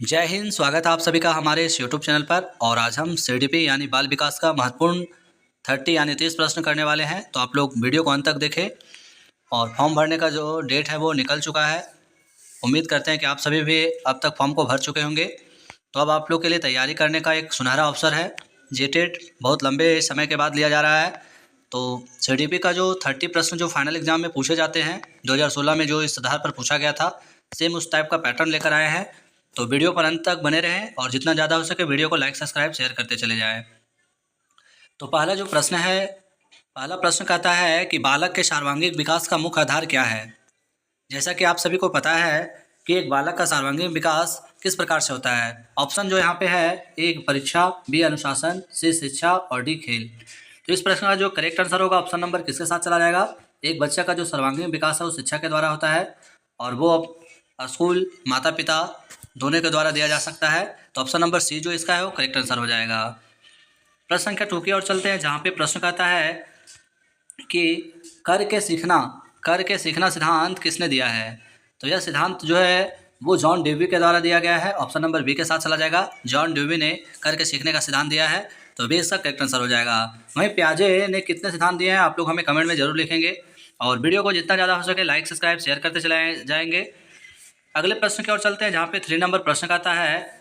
जय हिंद। स्वागत है आप सभी का हमारे इस यूट्यूब चैनल पर। और आज हम सीडीपी यानी बाल विकास का महत्वपूर्ण 30 यानी 30 प्रश्न करने वाले हैं। तो आप लोग वीडियो को अंत तक देखें। और फॉर्म भरने का जो डेट है वो निकल चुका है। उम्मीद करते हैं कि आप सभी भी अब तक फॉर्म को भर चुके होंगे। तो अब आप लोग के लिए तैयारी करने का एक सुनहरा अवसर है। जेटेट बहुत लंबे समय के बाद लिया जा रहा है। तो सीडीपी का जो 30 प्रश्न जो फाइनल एग्जाम में पूछे जाते हैं 2016 में जो इस आधार पर पूछा गया था, सेम उस टाइप का पैटर्न लेकर आए हैं। तो वीडियो पर अंत तक बने रहें और जितना ज़्यादा हो सके वीडियो को लाइक सब्सक्राइब शेयर करते चले जाएं। तो पहला जो प्रश्न है, पहला प्रश्न कहता है कि बालक के सर्वांगीण विकास का मुख्य आधार क्या है। जैसा कि आप सभी को पता है कि एक बालक का सर्वांगीण विकास किस प्रकार से होता है। ऑप्शन जो यहाँ पे है, एक परीक्षा, बी अनुशासन, सी शिक्षा और डी खेल। तो इस प्रश्न का जो करेक्ट आंसर होगा ऑप्शन नंबर किसके साथ चला जाएगा। एक बच्चा का जो सर्वांगीण विकास है वो शिक्षा के द्वारा होता है और वो स्कूल, माता पिता दोनों के द्वारा दिया जा सकता है। तो ऑप्शन नंबर सी जो इसका है वो करेक्ट आंसर हो जाएगा। प्रश्न संख्या 2 की ओर चलते हैं, जहाँ पे प्रश्न कहता है कि कर के सीखना सिद्धांत किसने दिया है। तो यह सिद्धांत जो है वो जॉन डेवी के द्वारा दिया गया है। ऑप्शन नंबर बी के साथ चला जाएगा। जॉन डेवी ने कर के सीखने का सिद्धांत दिया है, तो बी इसका करेक्ट आंसर हो जाएगा। वहीं पियाजे ने कितने सिद्धांत दिए हैं आप लोग हमें कमेंट में जरूर लिखेंगे और वीडियो को जितना ज़्यादा हो सके लाइक सब्सक्राइब शेयर करते चले जाएंगे। अगले प्रश्न की ओर चलते हैं, जहाँ पे 3 नंबर प्रश्न कहता है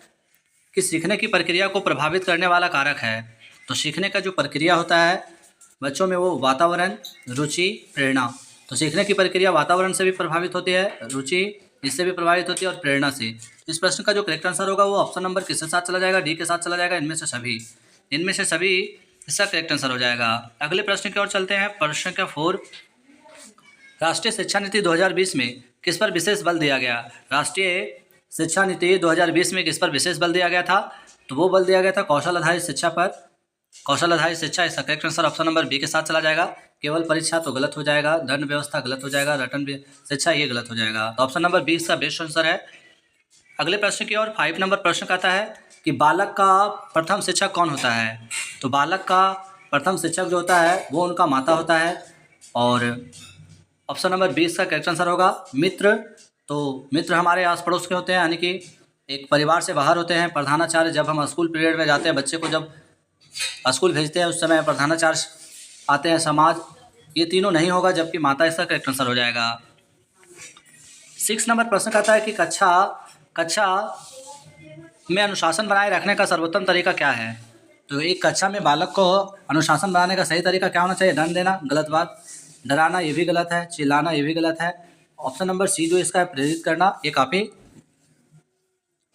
कि सीखने की प्रक्रिया को प्रभावित करने वाला कारक है। तो सीखने का जो प्रक्रिया होता है बच्चों में वो वातावरण, रुचि, प्रेरणा। तो सीखने की प्रक्रिया वातावरण से भी प्रभावित होती है, रुचि इससे भी प्रभावित होती है और प्रेरणा से। इस प्रश्न का जो करेक्ट आंसर होगा वो ऑप्शन नंबर किसके साथ चला जाएगा, डी के साथ चला जाएगा। इनमें से सभी इसका करेक्ट आंसर हो जाएगा। अगले प्रश्न की ओर चलते हैं, प्रश्न संख्या 4। राष्ट्रीय शिक्षा नीति 2020 में किस पर विशेष बल दिया गया। राष्ट्रीय शिक्षा नीति 2020 में किस पर विशेष बल दिया गया था। तो वो बल दिया गया था कौशल आधारित शिक्षा पर। कौशल आधारित शिक्षा, इसका correct answer option number B के साथ चला जाएगा। केवल परीक्षा तो गलत हो जाएगा, दंड व्यवस्था गलत हो जाएगा, रटन शिक्षा ये गलत हो जाएगा। तो ऑप्शन नंबर बी इसका बेस्ट आंसर है। अगले प्रश्न की ओर 5 नंबर प्रश्न कहता है कि बालक का प्रथम शिक्षक कौन होता है। तो बालक का प्रथम शिक्षक जो होता है वो उनका माता होता है और ऑप्शन नंबर 20 का करेक्ट आंसर होगा मित्र। तो मित्र हमारे आस पड़ोस के होते हैं, यानी कि एक परिवार से बाहर होते हैं। प्रधानाचार्य, जब हम स्कूल पीरियड में जाते हैं, बच्चे को जब स्कूल भेजते हैं उस समय प्रधानाचार्य आते हैं, समाज, ये तीनों नहीं होगा, जबकि माता इसका करेक्ट आंसर हो जाएगा। 6 नंबर प्रश्न कहता है कि कक्षा में अनुशासन बनाए रखने का सर्वोत्तम तरीका क्या है। तो एक कक्षा में बालक को अनुशासन बनाने का सही तरीका क्या होना चाहिए। दंड देना गलत बात, डराना ये भी गलत है, चिल्लाना ये भी गलत है। ऑप्शन नंबर सी जो इसका है प्रेरित करना, ये काफ़ी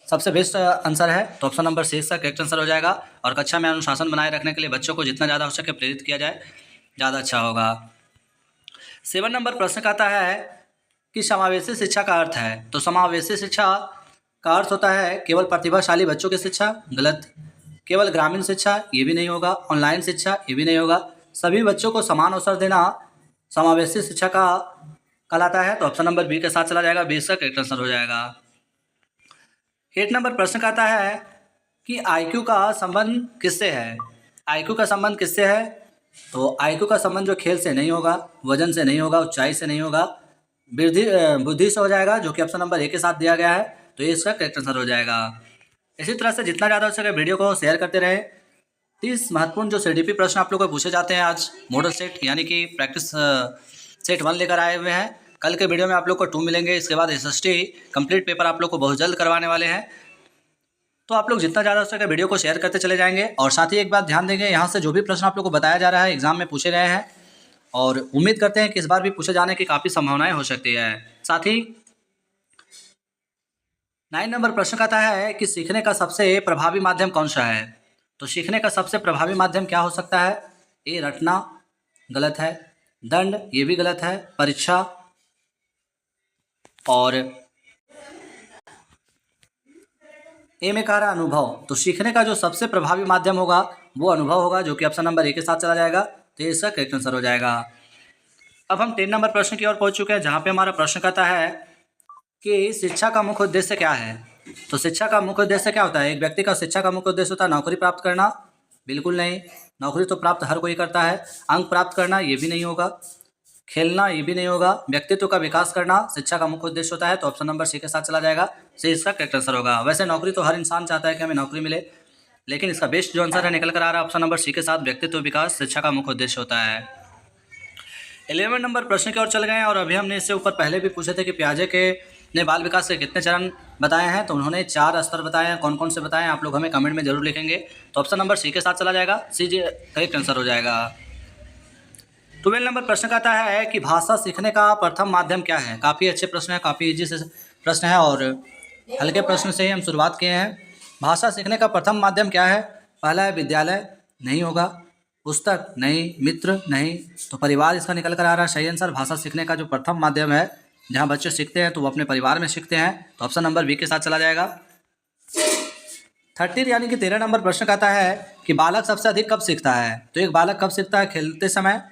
सबसे बेस्ट आंसर है। तो ऑप्शन नंबर सी इसका करेक्ट आंसर हो जाएगा। और कक्षा में अनुशासन बनाए रखने के लिए बच्चों को जितना ज़्यादा हो सके प्रेरित किया जाए, ज़्यादा अच्छा होगा। 7 नंबर प्रश्न कहता है कि समावेशी शिक्षा का अर्थ है। तो समावेशी शिक्षा का अर्थ होता है केवल प्रतिभाशाली बच्चों की शिक्षा, गलत। केवल ग्रामीण शिक्षा, ये भी नहीं होगा। ऑनलाइन शिक्षा, ये भी नहीं होगा। सभी बच्चों को समान अवसर देना समावेशी शिक्षा का कहलाता है। तो ऑप्शन नंबर बी के साथ चला जाएगा, बी इसका करेक्ट आंसर हो जाएगा। 8 नंबर प्रश्न कहता है कि आईक्यू का संबंध किससे है। आईक्यू का संबंध किससे है। तो आईक्यू का संबंध जो खेल से नहीं होगा, वजन से नहीं होगा, ऊंचाई से नहीं होगा, बुद्धि से हो जाएगा, जो कि ऑप्शन नंबर ए के साथ दिया गया है। तो ये इसका करेक्ट आंसर हो जाएगा। इसी तरह से जितना ज़्यादा हो सके वीडियो को शेयर करते रहे। 30 महत्वपूर्ण जो सीडीपी प्रश्न आप लोग को पूछे जाते हैं आज मॉडल सेट यानी कि प्रैक्टिस सेट 1 लेकर आए हुए हैं। कल के वीडियो में आप लोग को 2 मिलेंगे। इसके बाद SST कंप्लीट पेपर आप लोग को बहुत जल्द करवाने वाले हैं। तो आप लोग जितना ज़्यादा हो सके वीडियो को शेयर करते चले जाएंगे। और साथ ही एक बात ध्यान देंगे, यहाँ से जो भी प्रश्न आप लोग को बताया जा रहा है एग्जाम में पूछे गए हैं और उम्मीद करते हैं कि इस बार भी पूछे जाने की काफ़ी संभावनाएं हो सकती है। साथ ही 9 नंबर प्रश्न कहता है कि सीखने का सबसे प्रभावी माध्यम कौन सा है। तो सीखने का सबसे प्रभावी माध्यम क्या हो सकता है। ए रटना, गलत है। दंड, ये भी गलत है। परीक्षा और ए में कह रहा अनुभव। तो सीखने का जो सबसे प्रभावी माध्यम होगा वो अनुभव होगा, जो कि ऑप्शन नंबर ए के साथ चला जाएगा। तो ये इसका करेक्ट आंसर हो जाएगा। अब हम 10 नंबर प्रश्न की ओर पहुंच चुके हैं, जहाँ पे हमारा प्रश्न कहता है कि शिक्षा का मुख्य उद्देश्य क्या है। तो शिक्षा का मुख्य उद्देश्य क्या होता है। एक व्यक्ति का शिक्षा का मुख्य उद्देश्य होता है नौकरी प्राप्त करना, बिल्कुल नहीं। नौकरी तो प्राप्त हर कोई करता है। अंक प्राप्त करना, ये भी नहीं होगा। खेलना ये भी नहीं होगा। व्यक्तित्व का विकास करना शिक्षा का मुख्य उद्देश्य होता है, तो ऑप्शन नंबर सी के साथ चला जाएगा। सी इसका करेक्ट आंसर होगा। वैसे नौकरी तो हर इंसान चाहता है कि हमें नौकरी मिले, लेकिन इसका बेस्ट जो आंसर है निकल कर आ रहा है ऑप्शन नंबर सी के साथ, व्यक्तित्व विकास शिक्षा का मुख्य उद्देश्य होता है। 11 नंबर प्रश्न की ओर चल गए हैं और अभी हमने इससे ऊपर पहले भी पूछे थे कि पियाजे के ने बाल विकास के कितने चरण बताए हैं, तो उन्होंने 4 स्तर बताए हैं। कौन कौन से बताए हैं आप लोग हमें कमेंट में जरूर लिखेंगे। तो ऑप्शन नंबर सी के साथ चला जाएगा, सी जी करेक्ट आंसर हो जाएगा। 12 नंबर प्रश्न कहता है कि भाषा सीखने का प्रथम माध्यम क्या है। काफ़ी अच्छे प्रश्न है, काफ़ी इजी से प्रश्न है और हल्के प्रश्न से ही हम शुरुआत किए हैं। भाषा सीखने का प्रथम माध्यम क्या है। पहला है विद्यालय, नहीं होगा। पुस्तक नहीं, मित्र नहीं, तो परिवार इसका निकल कर आ रहा है सही आंसर। भाषा सीखने का जो प्रथम माध्यम है जहाँ बच्चे सीखते हैं तो वो अपने परिवार में सीखते हैं, तो ऑप्शन नंबर बी के साथ चला जाएगा। 13 यानी कि 13 नंबर प्रश्न कहता है कि बालक सबसे अधिक कब सीखता है। तो एक बालक कब सीखता है। खेलते समय,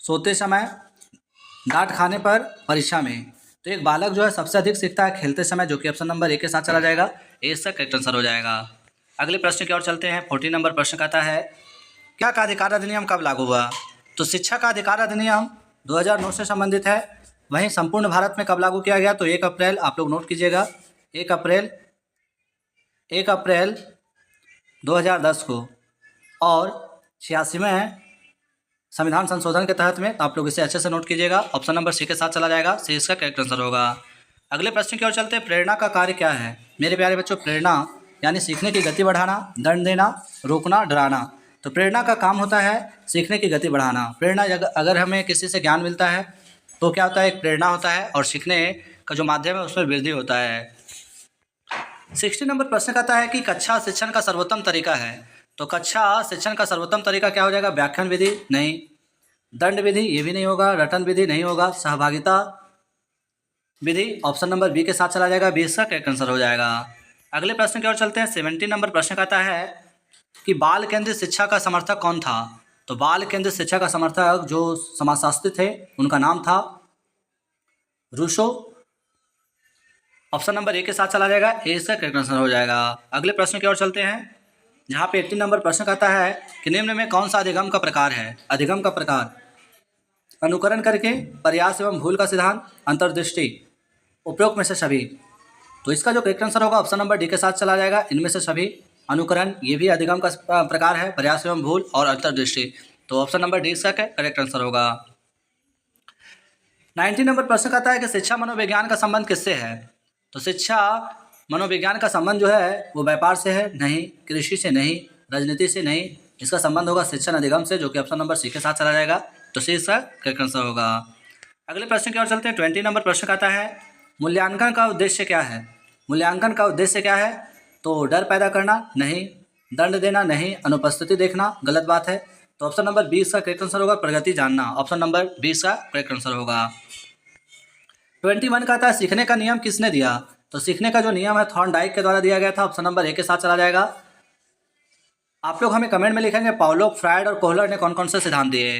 सोते समय, डांट खाने पर, परीक्षा में। तो एक बालक जो है सबसे अधिक सीखता है खेलते समय, जो कि ऑप्शन नंबर ए के साथ चला जाएगा। ए इसका करेक्ट आंसर हो जाएगा। अगले प्रश्न की ओर चलते हैं। 14 नंबर प्रश्न कहता है क्या का अधिकार अधिनियम कब लागू हुआ। तो शिक्षा का अधिकार अधिनियम 2009 से संबंधित है। वहीं संपूर्ण भारत में कब लागू किया गया, तो 1 अप्रैल, आप लोग नोट कीजिएगा, 1 अप्रैल 2010 को, और 86वें संविधान संशोधन के तहत में। तो आप लोग इसे अच्छे से नोट कीजिएगा। ऑप्शन नंबर सी के साथ चला जाएगा, सी इसका करेक्ट आंसर होगा। अगले प्रश्न की ओर चलते हैं। प्रेरणा का कार्य क्या है। मेरे प्यारे बच्चों, प्रेरणा यानी सीखने की गति बढ़ाना, दंड देना, रोकना, डराना। तो प्रेरणा का काम होता है सीखने की गति बढ़ाना। प्रेरणा अगर हमें किसी से ज्ञान मिलता है तो क्या होता है, एक प्रेरणा होता है, और सीखने का जो माध्यम है उसमें वृद्धि होता है। 60 नंबर प्रश्न कहता है कि कक्षा शिक्षण का सर्वोत्तम तरीका है। तो कक्षा शिक्षण का सर्वोत्तम तरीका क्या हो जाएगा। व्याख्यान विधि नहीं, दंड विधि ये भी नहीं होगा, रटन विधि नहीं होगा, सहभागिता विधि ऑप्शन नंबर बी के साथ चला जाएगा। बी इसका करेक्ट आंसर हो जाएगा। अगले प्रश्न की ओर चलते हैं। 17 नंबर प्रश्न कहता है कि बाल केंद्रित शिक्षा का समर्थक कौन था। तो बाल केंद्रित शिक्षा का समर्थक जो समाजशास्त्री थे उनका नाम था रूसो। ऑप्शन नंबर ए के साथ चला जाएगा। ए इसका करेक्ट आंसर हो जाएगा। अगले प्रश्न की ओर चलते हैं, जहाँ पे 18 नंबर प्रश्न कहता है कि निम्न में कौन सा अधिगम का प्रकार है। अधिगम का प्रकार अनुकरण करके, प्रयास एवं भूल का सिद्धांत, अंतर्दृष्टि, उपरोक्त में से सभी। तो इसका जो करेक्ट आंसर होगा ऑप्शन नंबर डी के साथ चला जाएगा। इनमें से सभी, अनुकरण ये भी अधिगम का प्रकार है, प्रयास एवं भूल, और अंतर्दृष्टि। तो ऑप्शन नंबर डी इसका करेक्ट आंसर होगा। 19 नंबर प्रश्न कहता है कि शिक्षा मनोविज्ञान का संबंध किससे है। तो शिक्षा मनोविज्ञान का संबंध जो है वो व्यापार से है नहीं, कृषि से नहीं, राजनीति से नहीं। इसका संबंध होगा शिक्षण अधिगम से, जो कि ऑप्शन नंबर सी के साथ चला जाएगा। तो सी इसका करेक्ट आंसर होगा। अगले प्रश्न की ओर चलते हैं। 20 नंबर प्रश्न कहता है मूल्यांकन का उद्देश्य क्या है। मूल्यांकन का उद्देश्य क्या है। तो डर पैदा करना नहीं, दंड देना नहीं, अनुपस्थिति देखना, गलत बात है। तो ऑप्शन नंबर 20 का करेक्ट आंसर होगा प्रगति जानना। ऑप्शन नंबर 20 का करेक्ट आंसर होगा। 21 कहता है सीखने का नियम किसने दिया। तो सीखने का जो नियम है थॉर्नडाइक के द्वारा दिया गया था। ऑप्शन नंबर ए के साथ चला जाएगा। आप लोग हमें कमेंट में लिखेंगे पाउलो, फ्रायड और कोहलर ने कौन कौन से सिद्धांत दिए।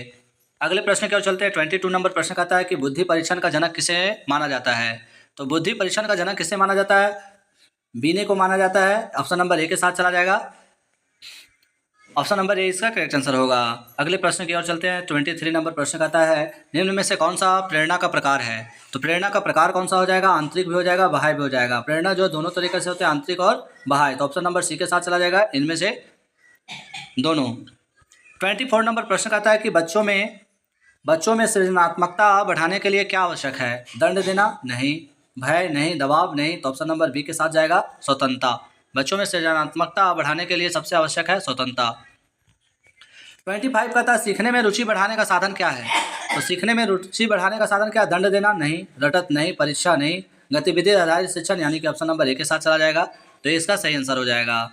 अगले प्रश्न की ओर चलते हैं। 22 नंबर प्रश्न कहता है कि बुद्धि परीक्षण का जनक किसे माना जाता है। तो बुद्धि परीक्षण का जनक किसे माना जाता है। बीने को माना जाता है। ऑप्शन नंबर ए के साथ चला जाएगा। ऑप्शन नंबर ए इसका करेक्ट आंसर होगा। अगले प्रश्न की ओर चलते हैं। 23 नंबर प्रश्न कहता है निम्न में से कौन सा प्रेरणा का प्रकार है। तो प्रेरणा का प्रकार कौन सा हो जाएगा। आंतरिक भी हो जाएगा, बाह्य भी हो जाएगा। प्रेरणा जो दोनों तरीके से होते हैं, आंतरिक और बाह्य। तो ऑप्शन नंबर सी के साथ चला जाएगा, इनमें से दोनों। 24 नंबर प्रश्न कहता है कि बच्चों में सृजनात्मकता बढ़ाने के लिए क्या आवश्यक है। दंड देना नहीं, भय नहीं, दबाव नहीं। तो ऑप्शन नंबर बी के साथ जाएगा स्वतंत्रता। बच्चों में सृजनात्मकता बढ़ाने के लिए सबसे आवश्यक है स्वतंत्रता। 25 कहता है सीखने में रुचि बढ़ाने का साधन क्या है। तो सीखने में रुचि बढ़ाने का साधन क्या। दंड देना नहीं, रटत नहीं, परीक्षा नहीं, गतिविधि आधारित शिक्षण, यानी कि ऑप्शन नंबर ए के साथ चला जाएगा। तो इसका सही आंसर हो जाएगा।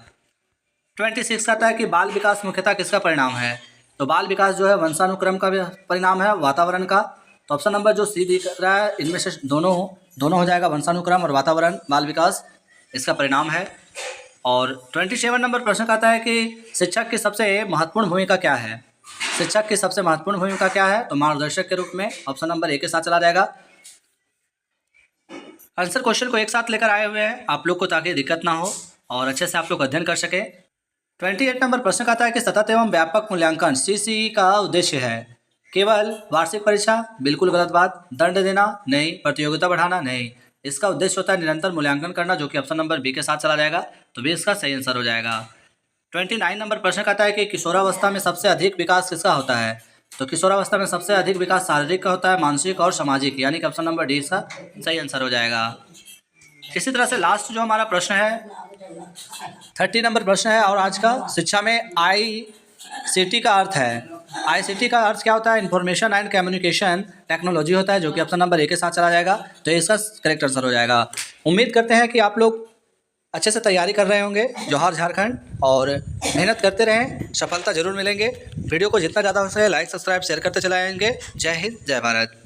26 कहता है कि बाल विकास मुख्यतः किसका परिणाम है। तो बाल विकास जो है वंशानुक्रम का परिणाम है, वातावरण का। तो ऑप्शन नंबर जो सी दिख रहा है इनमें से दोनों हो जाएगा, वंशानुक्रम और वातावरण बाल विकास इसका परिणाम है। और 27 नंबर प्रश्न कहता है कि शिक्षक की सबसे महत्वपूर्ण भूमिका क्या है। शिक्षक की सबसे महत्वपूर्ण भूमिका क्या है। तो मार्गदर्शक के रूप में। ऑप्शन नंबर ए के साथ चला जाएगा। आंसर क्वेश्चन को एक साथ लेकर आए हुए हैं आप लोग को, ताकि दिक्कत ना हो और अच्छे से आप लोग अध्ययन कर सके। 28 नंबर प्रश्न कहता है कि सतत एवं व्यापक मूल्यांकन CCE का उद्देश्य है। केवल वार्षिक परीक्षा, बिल्कुल गलत बात। दंड देना, नहीं। प्रतियोगिता बढ़ाना, नहीं। इसका उद्देश्य होता है निरंतर मूल्यांकन करना, जो कि ऑप्शन नंबर बी के साथ चला जाएगा, तो बी इसका सही आंसर हो जाएगा। 29 नंबर प्रश्न कहता है कि किशोरावस्था में सबसे अधिक विकास किसका होता है? तो किशोरावस्था में सबसे अधिक विकास शारीरिक का होता है, मानसिक और सामाजिक, यानी कि ऑप्शन नंबर डी इसका सही आंसर हो जाएगा। इसी तरह से लास्ट जो हमारा प्रश्न है 30 नंबर प्रश्न है, और आज का शिक्षा में ICT का अर्थ है। ICT का अर्थ क्या होता है? इंफॉर्मेशन एंड कम्युनिकेशन टेक्नोलॉजी होता है, जो कि ऑप्शन नंबर ए के साथ चला जाएगा, तो इसका करेक्ट आंसर हो जाएगा। उम्मीद करते हैं कि आप लोग अच्छे से तैयारी कर रहे होंगे जौहर झारखंड, और मेहनत करते रहें, सफलता जरूर मिलेंगे। वीडियो को जितना ज़्यादा हो सके लाइक सब्सक्राइब शेयर करते चलाएंगे। जय हिंद, जय भारत।